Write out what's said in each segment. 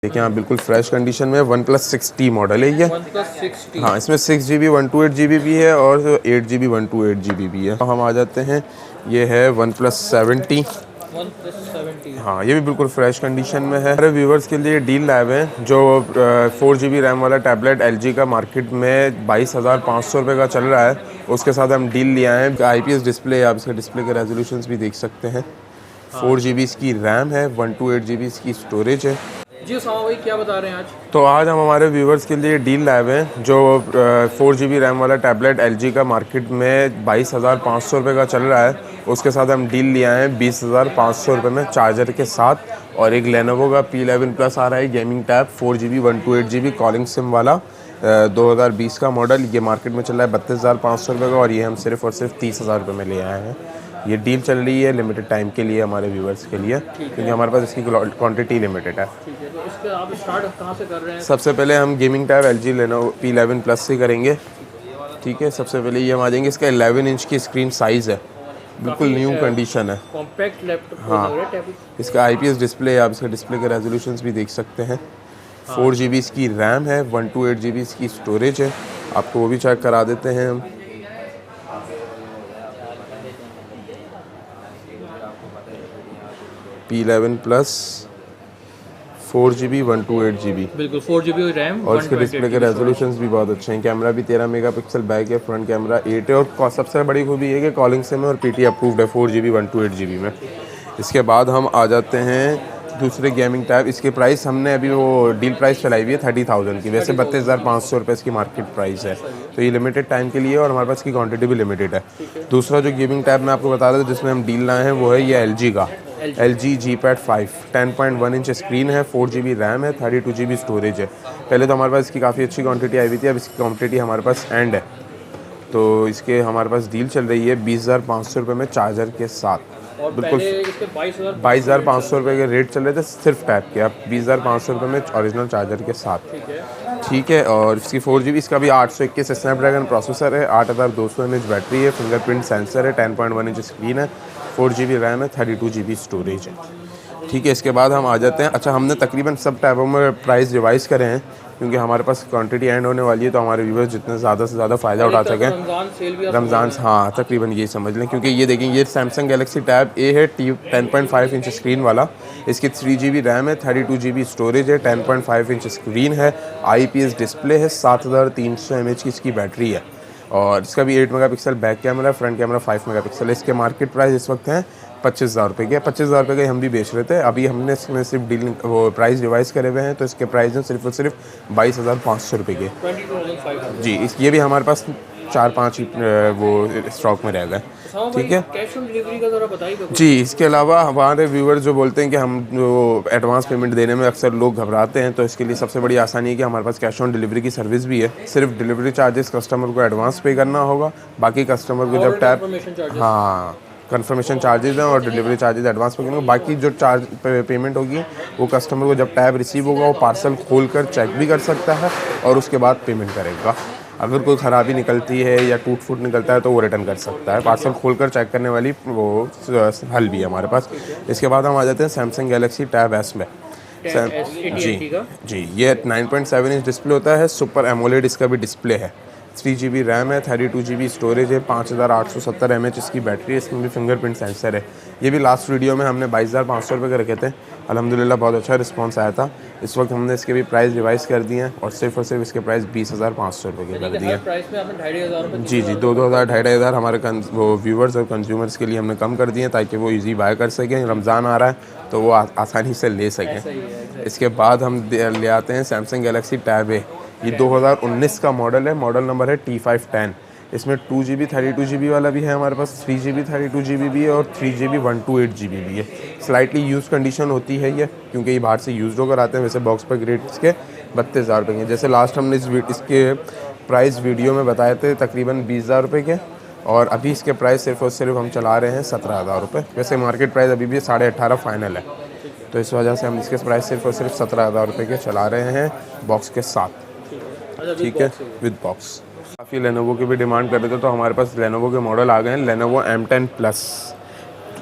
देखिए हाँ, बिल्कुल फ्रेश कंडीशन में OnePlus 6T मॉडल है ये। OnePlus 6T। हाँ, इसमें 6GB 128GB भी है और 8GB 128GB भी है। तो हम आ जाते हैं, ये है OnePlus 7T। हाँ, ये भी बिल्कुल फ्रेश कंडीशन में है। हमारे व्यूवर्स के लिए डील लाइव है, जो 4GB रैम वाला टैबलेट LG का मार्केट में 22,500 रुपये का चल रहा है, उसके साथ हम डील ले आए हैं। IPS डिस्प्ले, आप इसके डिस्प्ले के रेजोल्यूशंस भी देख सकते हैं। 4GB इसकी रैम है, 128GB इसकी स्टोरेज है। जी उसामा भाई, क्या बता रहे हैं आज? तो आज हम हमारे व्यूवर्स के लिए डील लाए हैं, जो 4GB रैम वाला टैबलेट LG का मार्केट में 22,500 रुपये का चल रहा है, उसके साथ हम डील ले आए हैं 20,500 रुपये में चार्जर के साथ। और एक लेनोवो का P11 प्लस आ रहा है gaming tab 4GB 128GB calling SIM वाला 2020 का मॉडल, ये मार्केट में चल रहा है 32,500 रुपये का, और ये हम सिर्फ और सिर्फ 30,000 रुपये में ले आए हैं। ये डील चल रही है लिमिटेड टाइम के लिए हमारे व्यूवर्स के लिए, क्योंकि हमारे पास इसकी क्वांटिटी लिमिटेड है। ठीक है, तो इसके आप स्टार्ट कहाँ से कर रहे हैं? सबसे पहले हम gaming tab LG Lenovo P11 plus से करेंगे। ठीक है, सबसे पहले ये हम आ जाएंगे, इसका 11 इंच की स्क्रीन साइज़ है, बिल्कुल न्यू कंडीशन है। कॉम्पैक्ट लैपटॉप हाँ, लग रहा है टैबलेट। इसका IPS डिस्प्ले है, आप इसके डिस्प्ले के रेजोल्यूशंस भी देख सकते हैं। 4GB इसकी रैम है, 128GB इसकी स्टोरेज है। आपको वो भी चेक करा देते हैं हम। P11 प्लस 4GB 128GB, बिल्कुल 4GB रैम और इसके डिस्प्ले के रेजोल्यूशंस भी बहुत अच्छे हैं। कैमरा भी 13 मेगापिक्सल बैक है, फ्रंट कैमरा 8 है, और सबसे बड़ी खूबी है कि कॉलिंग सिम है और PT अप्रूव्ड है 4GB 128GB में। इसके बाद हम आ जाते हैं दूसरे गेमिंग टैब। इसके प्राइस हमने अभी वो डील प्राइस चलाई हुई है 30,000 की, वैसे 32,500 रुपये इसकी मार्केट प्राइस है। तो ये लिमिटेड टाइम के लिए और हमारे पास इसकी क्वांटिटी भी लिमिटेड है। दूसरा जो गेमिंग टैब मैं आपको बता रहा था जिसमें हम डील लाए हैं, वो है ये LG का LG G-Pad 5 10.1 इंच स्क्रीन है, 4GB रैम है, 32GB स्टोरेज है। पहले तो हमारे पास इसकी काफ़ी अच्छी क्वांटिटी आई हुई थी, अब इसकी क्वांटिटी हमारे पास एंड है, तो इसके हमारे पास डील चल रही है 20,500 रुपये में चार्जर के साथ। और बिल्कुल 22,500 रुपये के रेट चल रहे थे सिर्फ टैब के, अब 20,500 रुपये में ओरिजिनल चार्जर के साथ। ठीक है, और इसकी 4GB, इसका भी 821 स्नैपड्रैगन प्रोसेसर है, 8,200 mAh बैटरी है, फिंगरप्रिंट सेंसर है, 10.1 इंच स्क्रीन है, 4GB रैम है, 32GB स्टोरेज है। ठीक है, इसके बाद हम आ जाते हैं, अच्छा हमने तकरीबन सब टैबों में प्राइस रिवाइज़ करे हैं, क्योंकि हमारे पास क्वांटिटी एंड होने वाली है, तो हमारे व्यूवर्स जितने ज़्यादा से ज़्यादा फ़ायदा उठा सकें। रमज़ान, हाँ तकरीबन ये समझ लें, क्योंकि ये देखें, ये सैमसंग गैलेक्सी टैब A है 10.5 इंच स्क्रीन वाला, इसकी 3GB रैम है, 32GB स्टोरेज है, 10.5 इंच स्क्रीन है, IPS डिस्प्ले है, 7,300 mAh की इसकी बैटरी है, और इसका भी 8 megapixel back camera, front camera 5 megapixel. इसके मार्केट प्राइस इस वक्त हैं 25,000 रुपये के। 25,000 रुपये के हम भी बेच रहे थे, अभी हमने इसमें सिर्फ डील वो प्राइस रिवाइज़ करे हुए हैं, तो इसके प्राइस हैं सिर्फ और सिर्फ 22,500 रुपये के। 22,500 जी, ये भी हमारे पास 4-5 वो स्टॉक में रह गए। ठीक है, कैश ऑन डिलीवरी का ज़रा बताइए। जी, इसके अलावा हमारे व्यूवर्स जो बोलते हैं कि हम जो एडवांस पेमेंट देने में अक्सर लोग घबराते हैं, तो इसके लिए सबसे बड़ी आसानी है कि हमारे पास कैश ऑन डिलीवरी की सर्विस भी है। सिर्फ डिलीवरी चार्जेस कस्टमर को एडवांस पे करना होगा, बाकी कस्टमर को जब टैब, हाँ कंफर्मेशन चार्जेस हैं और डिलीवरी चार्जेस एडवांस पे करेंगे, बाकी जो चार्ज पेमेंट होगी वो कस्टमर को जब टैब रिसीव होगा वो पार्सल खोलकर चेक भी कर सकता है और उसके बाद पेमेंट करेगा। अगर कोई ख़राबी निकलती है या टूट फूट निकलता है तो वो रिटर्न कर सकता है। पार्सल खोलकर चेक करने वाली वो हल भी है हमारे पास। इसके बाद हम आ जाते हैं सैमसंग गैलेक्सी टैब S में। जी, ये 9.7 इंच डिस्प्ले होता है, सुपर एमोलेड इसका भी डिस्प्ले है, 3GB रैम है, 32GB स्टोरेज है, 5,870 mAh इसकी बैटरी है, इसमें भी फिंगरप्रिंट सेंसर है। ये भी लास्ट वीडियो में हमने 22,500 रुपये के रखे थे, अल्हम्दुलिल्लाह बहुत अच्छा रिस्पांस आया था। इस वक्त हमने इसके भी प्राइस रिवाइज़ कर दिए हैं और सिर्फ इसके प्राइस 20,500 रुपये के कर दिए हैं। जी, 2,000 2,500 हमारे वो व्यूवर्स और कंज्यूमर्स के लिए हमने कम कर दिए हैं, ताकि वो ईजी बाय कर सकें। रमज़ान आ रहा है तो वो आसानी से ले सकें। इसके बाद हम ले आते हैं सैमसंग गैलेक्सी टैब A। ये 2019 का मॉडल है, मॉडल नंबर है T510। इसमें 2GB 32GB वाला भी है हमारे पास, 3GB 32GB भी है और 3GB 128GB भी है। स्लाइटली यूज़ कंडीशन होती है ये, क्योंकि ये बाहर से यूज़ होकर आते हैं। वैसे बॉक्स पर ग्रेड इसके 32,000 रुपये के, जैसे लास्ट हमने इसके प्राइस वीडियो में बताए थे तकरीबन 20,000 रुपये के, और अभी इसके प्राइस सिर्फ और सिर्फ हम चला रहे हैं 17,000 रुपये। वैसे मार्केट प्राइस अभी भी 18,500 फाइनल है, तो इस वजह से हम इसके प्राइस सिर्फ और सिर्फ 17,000 रुपये के चला रहे हैं बॉक्स के साथ। ठीक है, विद बॉक्स। काफ़ी लेनोवो की भी डिमांड कर रहे थे, तो हमारे पास लेनोवो के मॉडल आ गए हैं। लेनोवो M10 प्लस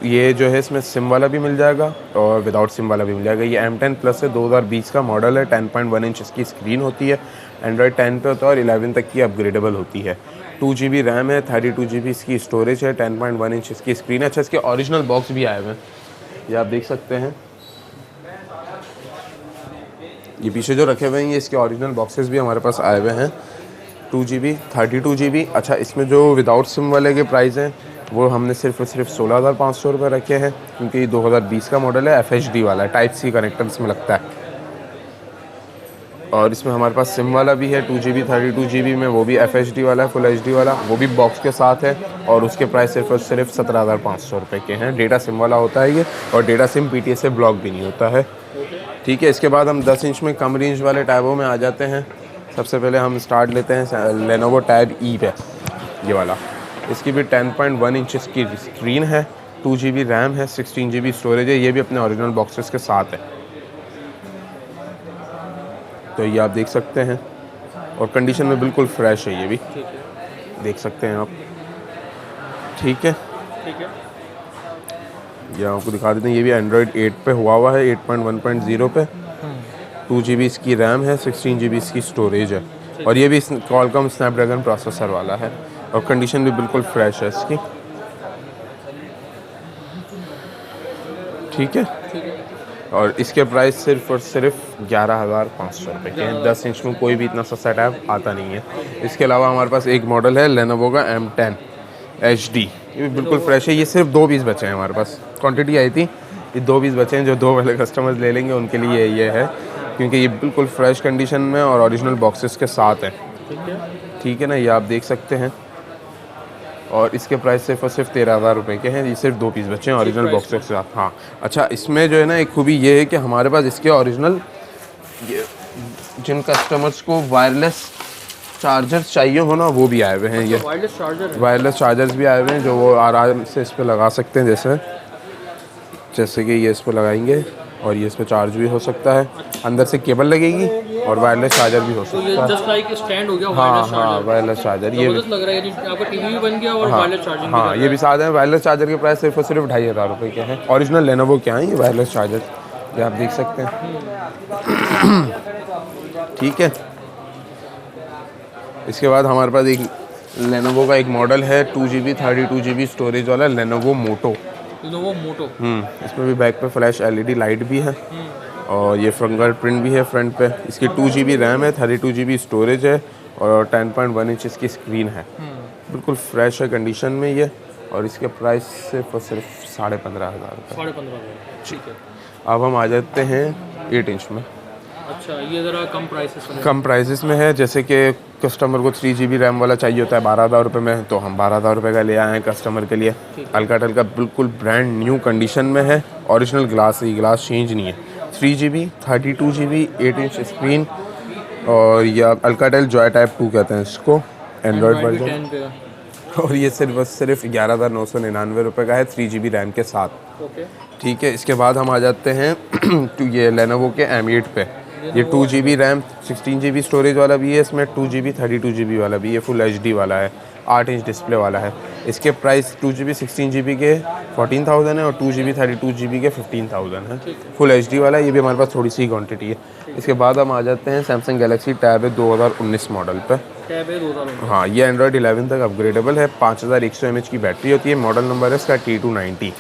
ये जो है इसमें सिम वाला भी मिल जाएगा और विदाउट सिम वाला भी मिल जाएगा। ये M10 प्लस है, 2020 का मॉडल है। 10.1 इंच इसकी स्क्रीन होती है, एंड्रॉयड 10 पे होता है और 11 तक की अपग्रेडेबल होती है। 2 GB रैम है, 32 GB इसकी स्टोरेज है, 10.1 इंच इसकी स्क्रीन है। अच्छा, इसके ओरिजिनल बॉक्स भी आए हुए हैं, ये आप देख सकते हैं। ये पीछे जो रखे हुए हैं ये इसके ओरिजिनल बॉक्सेस भी हमारे पास आए हुए हैं। 2 GB 32 GB। अच्छा, इसमें जो विदाउट सिम वाले के प्राइस हैं वो हमने सिर्फ और सिर्फ 16,500 रुपये रखे हैं, क्योंकि 2020 का मॉडल है, FHD वाला है, टाइप सी कनेक्टर इसमें लगता है। और इसमें हमारे पास सिम वाला भी है 2 GB 32 GB में, वो भी FHD वाला है, फुल HD वाला, वो भी बॉक्स के साथ है और उसके प्राइस सिर्फ और सिर्फ 17,500 रुपये के हैं। डेटा सिम वाला होता है ये, और डेटा सिम PTA से ब्लॉक भी नहीं होता है। ठीक है, इसके बाद हम 10 इंच में कम रेंज वाले टैबों में आ जाते हैं। सबसे पहले हम स्टार्ट लेते हैं लेनोवो टैब E पे, ये वाला। इसकी भी 10.1 इंच इसकी स्क्रीन है, 2 GB रैम है, 16 GB स्टोरेज है। ये भी अपने ओरिजिनल बॉक्सेस के साथ है, तो ये आप देख सकते हैं और कंडीशन में बिल्कुल फ्रेश है, ये भी देख सकते हैं आप। ठीक है, ये आपको दिखा देते हैं। ये भी एंड्रॉयड 8 पे हुआ है, 8.1.0 पे। 2 GB इसकी रैम है, 16 GB इसकी स्टोरेज है और ये भी क्वालकॉम स्नैपड्रैगन प्रोसेसर वाला है और कंडीशन भी बिल्कुल फ्रेश है इसकी। ठीक है, और इसके प्राइस सिर्फ और सिर्फ 11,500 रुपये के हैं। 10 इंच में कोई भी इतना सस्ता टैब आता नहीं है। इसके अलावा हमारे पास एक मॉडल है लेनोवो का M10 HD, ये भी बिल्कुल फ्रेश है। ये सिर्फ 2 पीस बचे हैं हमारे पास, क्वांटिटी आई थी, ये 2 पीस बचे हैं। जो 2 वाले कस्टमर्स ले लेंगे उनके लिए ये है, क्योंकि ये बिल्कुल फ्रेश कंडीशन में और ओरिजिनल बॉक्सेस के साथ है। ठीक है ना, ये आप देख सकते हैं और इसके प्राइस सिर्फ और सिर्फ 13,000 रुपये के हैं। ये सिर्फ 2 पीस बचे हैं ओरिजिनल बॉक्सेस के साथ। हाँ, अच्छा, इसमें जो है ना एक खूबी ये है कि हमारे पास इसके ओरिजिनल जिन कस्टमर्स को वायरलेस चार्जर्स चाहिए हो ना, वो भी आए हुए हैं। ये वायरलेस चार्जर्स भी आए हुए हैं जो वो आराम से इस पर लगा सकते हैं। जैसे कि ये इस पर लगाएंगे और ये इस पर चार्ज भी हो सकता है, अंदर से केबल लगेगी और वायरलेस चार्जर भी हो सकता है। जस्ट लाइक स्टैंड हो गया, हाँ, वायरलेस चार्जर। ये जबरदस्त लग रहा है, आपका टीवी भी बन गया और वायरलेस चार्जिंग भी। हाँ, ये भी साथ है। वायरलेस चार्जर के प्राइस सिर्फ और सिर्फ 2,500 रुपये के हैं। ओरिजिनल लेनोवो के हैं ये वायरलेस चार्जर, ये आप देख सकते हैं। ठीक है, इसके बाद हमारे पास एक लेनोवो का एक मॉडल है 2 GB 32 GB स्टोरेज वाला, लेनोवो मोटो। इसमें भी बैक पे फ्लैश LED लाइट भी है और ये फिंगरप्रिंट भी है फ्रंट पे। इसकी 2 GB रैम है, 32 GB स्टोरेज है और 10.1 इंच इसकी स्क्रीन है। बिल्कुल फ्रेश है कंडीशन में ये, और इसके प्राइस सिर्फ और सिर्फ 15,500 रुपये। 15,500, ठीक है। अब हम आ जाते हैं 8 इंच में। अच्छा, ये ज़रा कम प्राइसेस में है। जैसे कि कस्टमर को 3 GB रैम वाला चाहिए होता है 12,000 रुपये में, तो हम 12,000 रुपये का ले आए हैं कस्टमर के लिए। अल्काटेल का बिल्कुल ब्रांड न्यू कंडीशन में है, ओरिजिनल ग्लास है, ग्लास चेंज नहीं है। 3 GB 32 GB 8 इंच स्क्रीन, और यह अल्काटेल जॉय टाइप 2 कहते हैं इसको, एंड्रॉयड वर्जन। और ये सिर्फ 11,999 रुपये का है 3 GB रैम के साथ। ठीक है, इसके बाद हम आ जाते हैं ये लेनोवो के M8 पे। ये 2 GB रैम 16 GB स्टोरेज वाला भी है, इसमें 2 GB 32 GB वाला भी है, फुल HD वाला है, 8 इंच डिस्प्ले वाला है। इसके प्राइस 2 GB 16 GB के 14,000 है और 2 GB 32 GB के 15,000 है। फुल HD वाला है, ये भी हमारे पास थोड़ी सी क्वांटिटी है। इसके बाद हम आ जाते हैं सैमसंग गैलेक्सी टैब है 2019 मॉडल पे। हाँ, ये एंड्रॉयड 11 तक अपग्रेडेबल है, 5100 mAh की बैटरी होती है। मॉडल नंबर है इसका T290।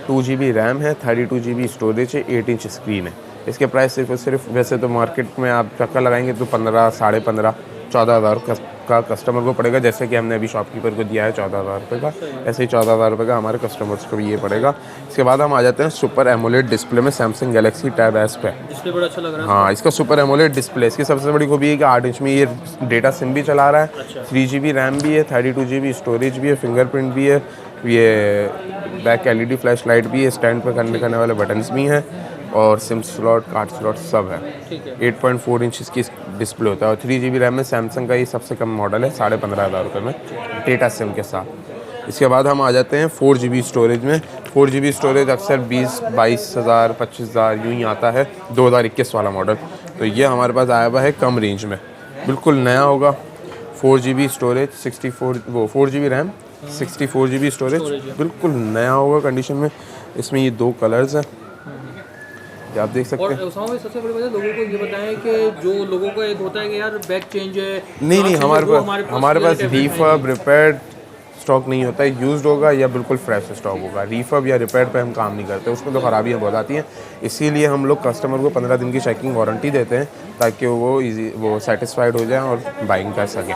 2 GB रैम है, 32 GB स्टोरेज है, 8 इंच स्क्रीन है। इसके प्राइस सिर्फ वैसे तो मार्केट में आप चक्कर लगाएंगे तो 15, 15.5, 14,000 का कस्टमर को पड़ेगा। जैसे कि हमने अभी शॉपकीपर को दिया है 14,000 रुपये का, ऐसे ही 14,000 रुपये का हमारे कस्टमर्स को भी ये पड़ेगा। इसके बाद हम आ जाते हैं सुपर एमोलेड डिस्प्ले में सैमसंग गैलेक्सी टैब एस पे। डिस्प्ले बड़ा अच्छा लग रहा है। हाँ, इसका सुपर एमोलेड डिस्प्ले, इसकी सबसे बड़ी खूबी है कि 8 इंच में ये डेटा सिम भी चला रहा है। 3 GB रैम भी है, 32 GB स्टोरेज भी है, फिंगरप्रिंट भी है, ये बैक LED फ्लैश लाइट भी है, स्टैंड पर करने वाले बटन्स भी हैं और सिम स्लॉट, कार्ड स्लॉट सब है। 8.4 इंच इसकी डिस्प्ले होता है और 3 GB रैम में सैमसंग का ये सबसे कम मॉडल है 15,500 रुपये में डेटा सिम के साथ। इसके बाद हम आ जाते हैं 4 GB स्टोरेज में। 4 GB स्टोरेज अक्सर 20-22,000 25,000 यूँ ही आता है, 2021 वाला मॉडल। तो ये हमारे पास आया हुआ है कम रेंज में, बिल्कुल नया होगा। 4 GB storage 4 GB RAM 64 GB storage, Storage है। बिल्कुल नया होगा कंडीशन में। इसमें ये 2 कलर्स हैं, ये आप देख सकते और हैं। उसामा भाई सबसे बड़ी बात है लोगों को ये बताएं कि जो लोगों का एक होता है कि यार बैक चेंज है, नहीं नहीं, वो हमारे पास clear रीफर्ब रिपेयर्ड स्टॉक नहीं होता है, यूज्ड होगा या बिल्कुल फ्रेश स्टॉक होगा। रीफर्ब या रिपेयर पे हम काम नहीं करते, उसमें तो खराबियाँ बहुत आती हैं। इसीलिए हम लोग कस्टमर को 15 दिन की चेकिंग वारंटी देते हैं ताकि वो सेटिस्फाइड हो जाए और बाइंग कर सकें।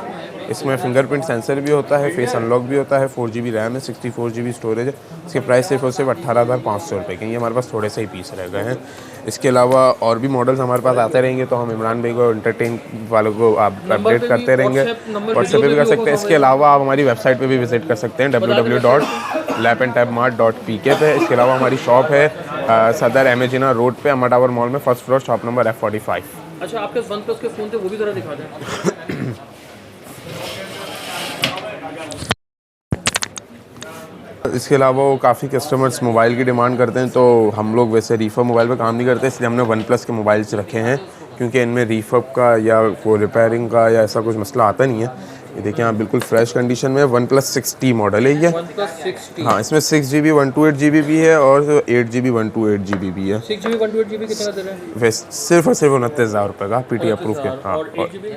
इसमें फिंगरप्रिंट सेंसर भी होता है, फेस अनलॉक भी होता है, 4 GB रैम है, 64 GB स्टोरेज है। इसके प्राइस सिर्फ और सिर्फ 18,500 रुपये के। ये हमारे पास थोड़े से ही पीस रह गए हैं। इसके अलावा और भी मॉडल्स हमारे पास आते रहेंगे, तो हम इमरान भाई को एंटरटेन वालों को आप अपडेट करते रहेंगे। व्हाट्सएप पे भी कर सकते हैं। इसके अलावा आप हमारी वेबसाइट पे भी विजिट कर सकते हैं www.lapandtabmart.pk पे। इसके अलावा हमारी शॉप है सदर एमेजिना रोड पे, अमर टावर मॉल में, first floor, shop number F45। अच्छा, आपके वन प्लस के फ़ोन थे वो भी ज़रा दिखा दें। इसके अलावा वो काफ़ी कस्टमर्स मोबाइल की डिमांड करते हैं, तो हम लोग वैसे रीफर्ब मोबाइल पे काम नहीं करते, इसलिए हमने वन प्लस के मोबाइल्स रखे हैं, क्योंकि इनमें रीफर्ब का या कोई रिपेयरिंग का या ऐसा कुछ मसला आता नहीं है। ये देखिए आप बिल्कुल फ्रेश कंडीशन में OnePlus 6T मॉडल है ये। OnePlus 6T। हाँ, इसमें 6GB 128GB भी है और 8GB 128GB भी है। 6GB 128GB कितना दे रहे हैं? वैसे सिर्फ और सिर्फ 29,000 रुपये का PT अप्रूव के। हाँ, और 8GB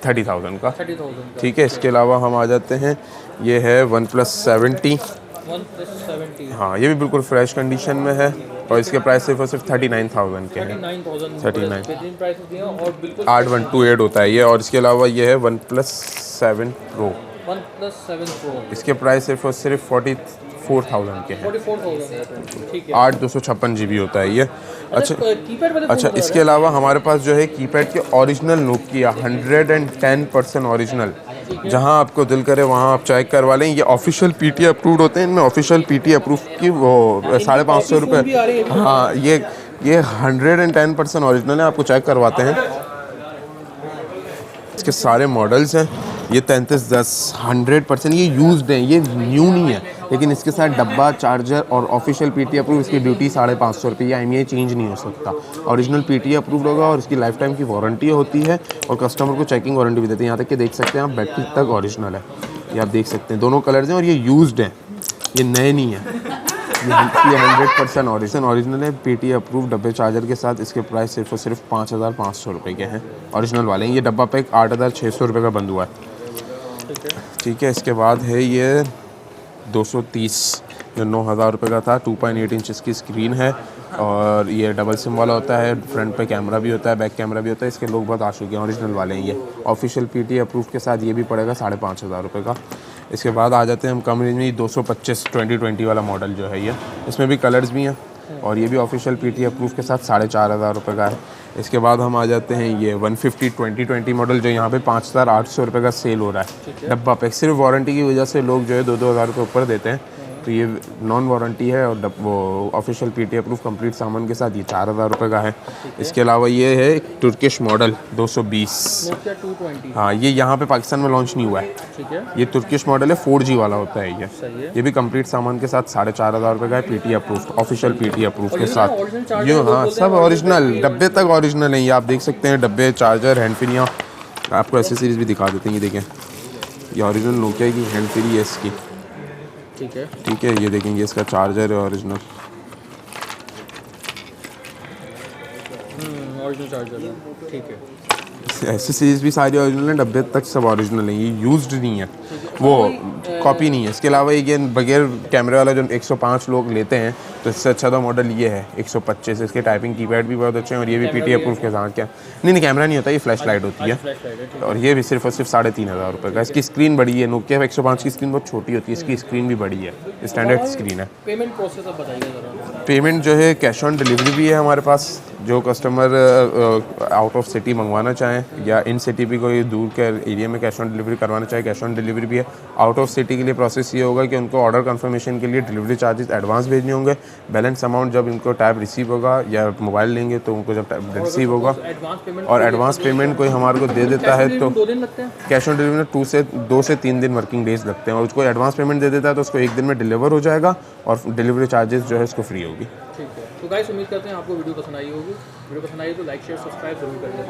30,000 का। 30,000 का। ठीक है, इसके अलावा हम आ जाते हैं, ये है OnePlus 70। OnePlus 70। हाँ, ये भी बिल्कुल फ्रेश कंडीशन में है और इसके प्राइस सिर्फ और सिर्फ 39,000 के हैं। 39,000 बेहतरीन प्राइसेस दिए हैं और बिल्कुल 8128 होता है ये। और इसके अलावा ये है OnePlus 7 Pro। OnePlus 7 Pro इसके प्राइस सिर्फ और सिर्फ 44,000 के हैं। 44,000 ठीक है। 8/256 GB होता है ये। अच्छा कीपैड वाले अच्छा, इसके अलावा हमारे पास जो है कीपैड के ओरिजिनल नोकिया 110% ओरिजिनल, जहां आपको दिल करे वहां आप चेक करवा लें। ये ऑफिशियल PT अप्रूव्ड होते हैं, इनमें ऑफिशियल PT अप्रूव की वो 550 रुपये। हाँ, ये 110% ओरिजिनल है, आपको चेक करवाते हैं। इसके सारे मॉडल्स हैं। ये 3310 100% ये यूज्ड हैं, ये न्यू नहीं है, लेकिन इसके साथ डब्बा, चार्जर और ऑफिशियल PT अप्रूव, इसकी ड्यूटी 550 रुपये या IMEI चेंज नहीं हो सकता। ओरिजिनल PT अप्रूव्ड होगा और इसकी लाइफ टाइम की वारंटी होती है और कस्टमर को चेकिंग वारंटी भी देते हैं। यहाँ तक कि देख सकते हैं आप, बैटरी तक ओरिजिनल है, ये आप देख सकते हैं। दोनों कलर्स हैं और ये यूज्ड हैं, ये नए नहीं हैं। ये 100% ओरिजिनल है, PT अप्रूव डब्बे चार्जर के साथ। इसके प्राइस सिर्फ और सिर्फ 5,500 रुपये के हैं, ओरिजिनल वाले हैं। ये डब्बा पैक 8,600 रुपये का बंद हुआ है। ठीक है, इसके बाद है ये 230 जो 9,000 रुपये का था। 2.8 इंच की स्क्रीन है और ये डबल सिम वाला होता है। फ्रंट पे कैमरा भी होता है, बैक कैमरा भी होता है। इसके लोग बहुत आशुक हैं, ओरिजिनल वाले हैं ये। ऑफिशियल PT अप्रूव के साथ ये भी पड़ेगा 5,500 रुपये का। इसके बाद आ जाते हैं हम कम रेंज में, 225 2020 वाला मॉडल जो है ये, इसमें भी कलर्स भी हैं और ये भी ऑफिशियल PT अप्रूव के साथ 4,500 रुपये का है। इसके बाद हम आ जाते हैं ये 150 2020 मॉडल, जो यहाँ पे 5,800 रुपये का सेल हो रहा है डब्बा पैक। सिर्फ वारंटी की वजह से लोग जो है 2-2 हज़ार रुपये ऊपर देते हैं, तो ये नॉन वारंटी है और वो ऑफिशियल PT अप्रूव कंप्लीट सामान के साथ ये 4,000 रुपये का है। इसके अलावा ये है एक तुर्किश मॉडल 220। Nokia 220। हाँ, ये यहाँ पे पाकिस्तान में लॉन्च नहीं हुआ है। ठीक है, ये तुर्किश मॉडल है, 4G वाला होता है ये। सही है। ये भी कंप्लीट सामान के साथ 4,500 रुपये का है, PT approve, official PT approve के साथ। ये हाँ, सब ओरिजिनल, डब्बे तक ओरिजिनल है। ये आप देख सकते हैं, डब्बे, चार्जर, हैंड फ्रीयाँ। आपको एसेसरीज भी दिखा देते हैं, ये देखें, ये ओरिजिनल नोकिया की हैंड फ्री है इसकी। ठीक है, ठीक है, ये देखेंगे इसका चार्जर है ओरिजिनल। ओरिजिनल चार्जर है। ठीक है, एसेसरीज भी सारी ओरिजिनल है, डब्बे तक सब ओरिजिनल है, ये यूज्ड नहीं है, वो कॉपी नहीं है। इसके अलावा ये बगैर कैमरे वाला जो 105 लोग लेते हैं, तो इससे अच्छा तो मॉडल ये है 125। इसके टाइपिंग कीपैड भी बहुत अच्छे हैं और ये भी PT अप्रूव के साथ। क्या नहीं, कैमरा नहीं होता, ये फ्लैश लाइट होती है और ये भी सिर्फ और सिर्फ 3,500 रुपये का। इसकी स्क्रीन बड़ी है, नोकिया 105 की स्क्रीन बहुत छोटी होती है, इसकी स्क्रीन भी बड़ी है, स्टैंडर्ड स्क्रीन है। पेमेंट प्रोसेस आप बताइए ज़रा। पेमेंट जो है कैश ऑन डिलीवरी भी है हमारे पास। जो कस्टमर आउट ऑफ सिटी मंगवाना चाहें या इन सिटी भी कोई दूर के एरिया में कैश ऑन डिलीवरी करवाना चाहे, कैश ऑन डिलीवरी भी है। आउट ऑफ सिटी के लिए प्रोसेस ये होगा कि उनको ऑर्डर कंफर्मेशन के लिए डिलीवरी चार्जेस एडवांस भेजने होंगे। बैलेंस अमाउंट जब इनको टैब रिसीव होगा या मोबाइल लेंगे तो उनको जब टैब रिसीव होगा और एडवांस पेमेंट कोई हमारे को दे देता है तो 2 दिन लगते हैं। कैश ऑन डिलीवरी में 2 से 3 दिन वर्किंग डेज लगते हैं और उसको एडवांस पेमेंट दे देता है तो उसको 1 दिन में डिलीवर हो जाएगा और डिलीवरी चार्जेस जो है उसको फ्री होगी। ठीक है, तो गाइस उम्मीद करते हैं आपको वीडियो पसंद आई होगी। वीडियो पसंद आई तो लाइक शेयर सब्सक्राइब जरूर कर दें।